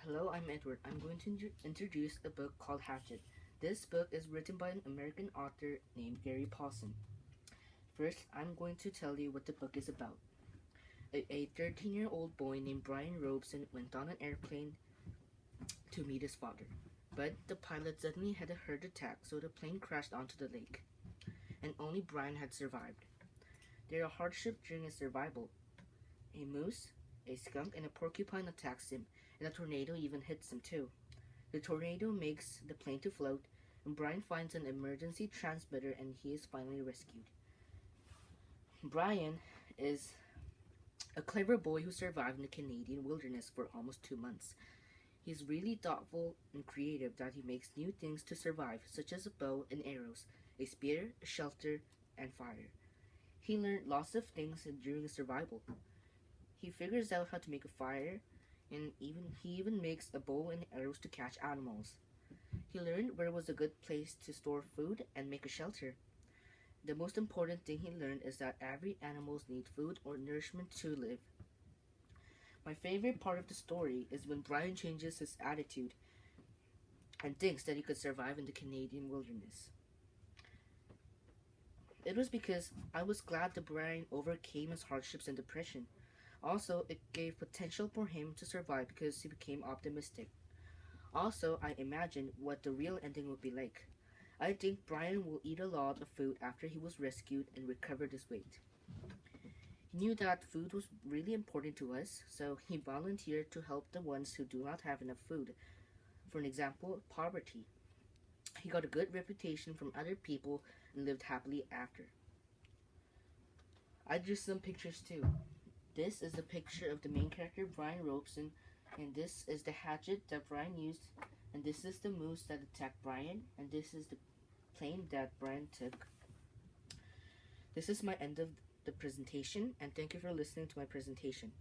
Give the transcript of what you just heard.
Hello, I'm Edward. I'm going to introduce a book called Hatchet. This book is written by an American author named Gary Paulson. First, I'm going to tell you what the book is about. A 13-year-old boy named Brian Robeson went on an airplane to meet his father. But the pilot suddenly had a heart attack, so the plane crashed onto the lake. And only Brian had survived. There are hardships during his survival. A moose, a skunk, and a porcupine attacks him, and a tornado even hits him too. The tornado makes the plane to float, and Brian finds an emergency transmitter and he is finally rescued. Brian is a clever boy who survived in the Canadian wilderness for almost 2 months. He's really thoughtful and creative that he makes new things to survive, such as a bow and arrows, a spear, a shelter, and fire. He learned lots of things during his survival. He figures out how to make a fire, and he even makes a bow and arrows to catch animals. He learned where was a good place to store food and make a shelter. The most important thing he learned is that every animal needs food or nourishment to live. My favorite part of the story is when Brian changes his attitude and thinks that he could survive in the Canadian wilderness. It was because I was glad that Brian overcame his hardships and depression. Also, it gave potential for him to survive because he became optimistic. Also, I imagined what the real ending would be like. I think Brian will eat a lot of food after he was rescued and recovered his weight. He knew that food was really important to us, so he volunteered to help the ones who do not have enough food. For an example, poverty. He got a good reputation from other people and lived happily after. I drew some pictures too. This is a picture of the main character, Brian Robeson, and this is the hatchet that Brian used, and this is the moose that attacked Brian, and this is the plane that Brian took. This is my end of the presentation, and thank you for listening to my presentation.